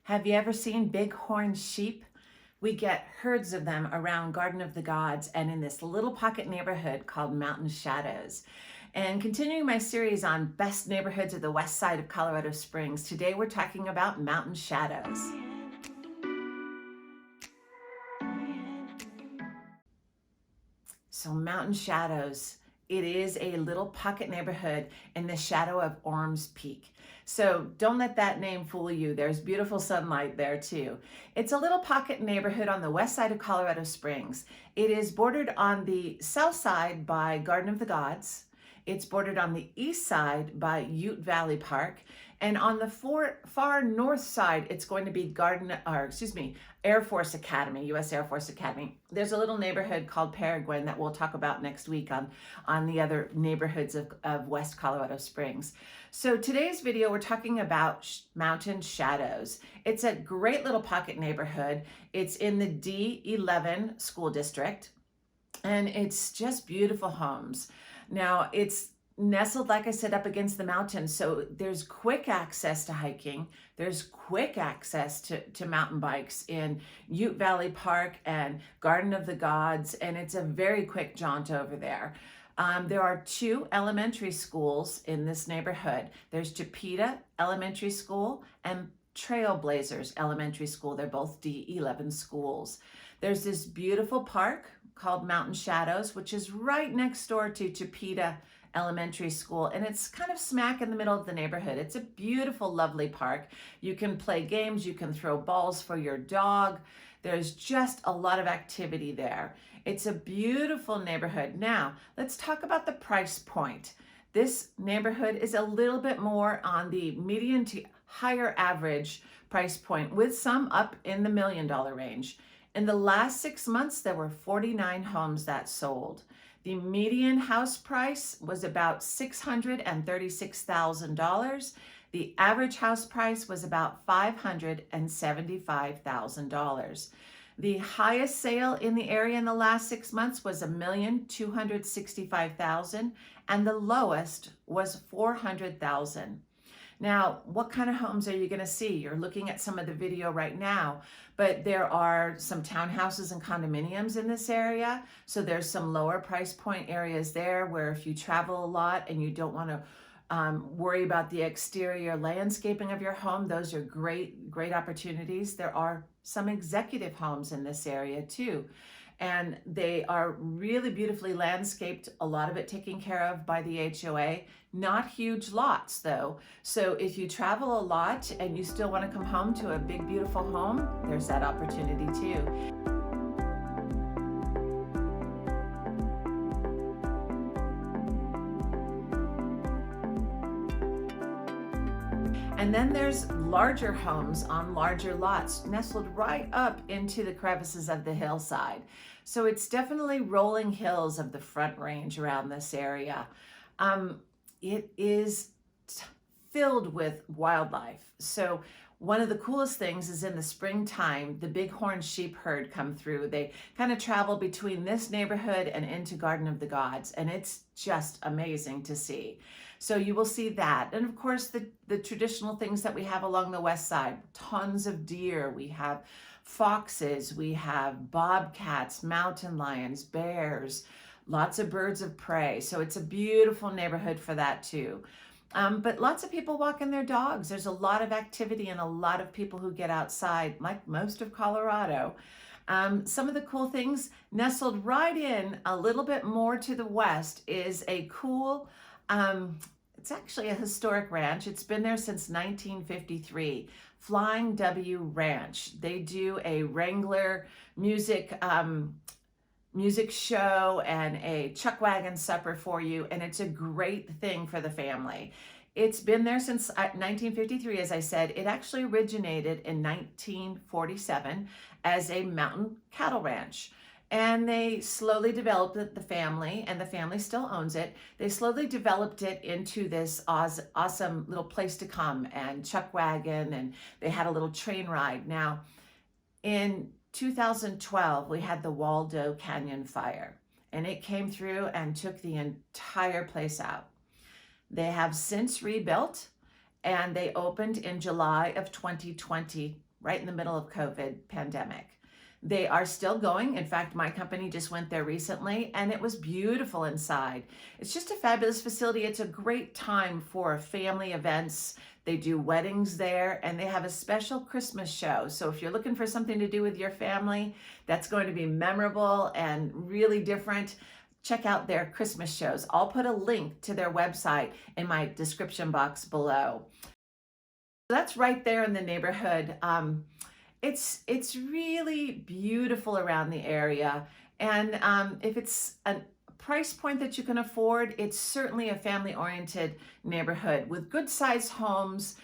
Have you ever seen bighorn sheep? We get herds of them around Garden of the Gods and in this little pocket neighborhood called Mountain Shadows. And continuing my series on best neighborhoods of the west side of Colorado Springs, today we're talking about Mountain Shadows. So Mountain Shadows, it is a little pocket neighborhood in the shadow of Ormes Peak. So don't let that name fool you. There's beautiful sunlight there too. It's a little pocket neighborhood on the west side of Colorado Springs. It is bordered on the south side by Garden of the Gods. It's bordered on the east side by Ute Valley Park. And on the far north side, it's going to be Air Force Academy, U.S. Air Force Academy. There's a little neighborhood called Peregrine that we'll talk about next week on the other neighborhoods of West Colorado Springs. So today's video, we're talking about Mountain Shadows. It's a great little pocket neighborhood. It's in the D11 school district, and it's just beautiful homes. Now, it's nestled, like I said, up against the mountains, so there's quick access to hiking. There's quick access to mountain bikes in Ute Valley Park and Garden of the Gods, and it's a very quick jaunt over there. There are two elementary schools in this neighborhood. There's Chipeta Elementary School and Trailblazers Elementary School. They're both D11 schools. There's this beautiful park called Mountain Shadows, which is right next door to Chipeta Elementary School, and it's kind of smack in the middle of the neighborhood. It's a beautiful, lovely park. You can play games, you can throw balls for your dog. There's just a lot of activity there. It's a beautiful neighborhood. Now, let's talk about the price point. This neighborhood is a little bit more on the median to higher average price point, with some up in the $1 million range. In the last 6 months, there were 49 homes that sold. The median house price was about $636,000. The average house price was about $575,000. The highest sale in the area in the last 6 months was $1,265,000, and the lowest was $400,000. Now, what kind of homes are you going to see? You're looking at some of the video right now, but there are some townhouses and condominiums in this area. So there's some lower price point areas there where if you travel a lot and you don't want to worry about the exterior landscaping of your home, those are great opportunities. There are some executive homes in this area too. And they are really beautifully landscaped, a lot of it taken care of by the HOA. Not huge lots though. So if you travel a lot and you still want to come home to a big, beautiful home, there's that opportunity too. And then there's larger homes on larger lots, nestled right up into the crevices of the hillside. So it's definitely rolling hills of the Front Range around this area. It is filled with wildlife. So one of the coolest things is in the springtime, the bighorn sheep herd come through. They kind of travel between this neighborhood and into Garden of the Gods, and it's just amazing to see. So you will see that. And of course, the traditional things that we have along the west side, tons of deer, we have foxes, we have bobcats, mountain lions, bears, lots of birds of prey. So it's a beautiful neighborhood for that too. But lots of people walking their dogs. There's a lot of activity and a lot of people who get outside, like most of Colorado. Some of the cool things, nestled right in a little bit more to the west is a cool, it's actually a historic ranch. It's been there since 1953, Flying W Ranch. They do a Wrangler music show and a chuck wagon supper for you, and it's a great thing for the family. It's been there since 1953, as I said. It actually originated in 1947 as a mountain cattle ranch. And they slowly developed it, the family, and the family still owns it. They slowly developed it into this awesome little place to come, and chuck wagon, and they had a little train ride. Now, in 2012, we had the Waldo Canyon fire, and it came through and took the entire place out. They have since rebuilt, and they opened in July of 2020 right in the middle of COVID pandemic. They are still going. In fact, my company just went there recently and it was beautiful inside. It's just a fabulous facility. It's a great time for family events. They do weddings there and they have a special Christmas show. So if you're looking for something to do with your family that's going to be memorable and really different, check out their Christmas shows. I'll put a link to their website in my description box below. That's right there in the neighborhood. It's really beautiful around the area, and if it's a price point that you can afford, it's certainly a family-oriented neighborhood with good-sized homes,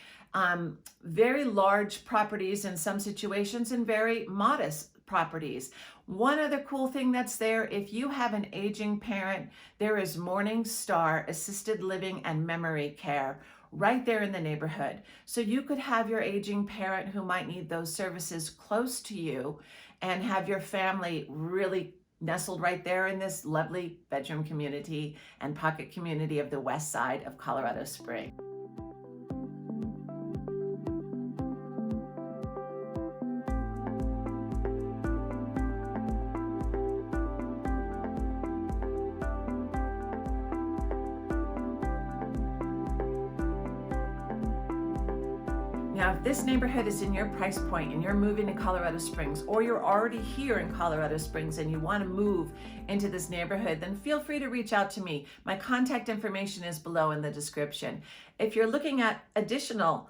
very large properties in some situations, and very modest properties. One other cool thing that's there, if you have an aging parent, there is Morning Star Assisted Living and Memory Care right there in the neighborhood. So you could have your aging parent who might need those services close to you and have your family really nestled right there in this lovely bedroom community and pocket community of the west side of Colorado Springs. Now, if this neighborhood is in your price point and you're moving to Colorado Springs, or you're already here in Colorado Springs and you want to move into this neighborhood, then feel free to reach out to me. My contact information is below in the description. If you're looking at additional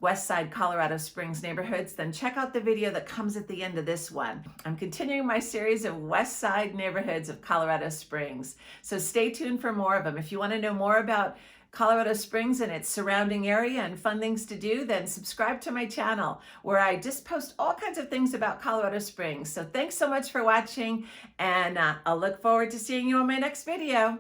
Westside Colorado Springs neighborhoods, then check out the video that comes at the end of this one. I'm continuing my series of Westside neighborhoods of Colorado Springs. So stay tuned for more of them. If you want to know more about Colorado Springs and its surrounding area and fun things to do, then subscribe to my channel where I just post all kinds of things about Colorado Springs. So thanks so much for watching, and I'll look forward to seeing you on my next video.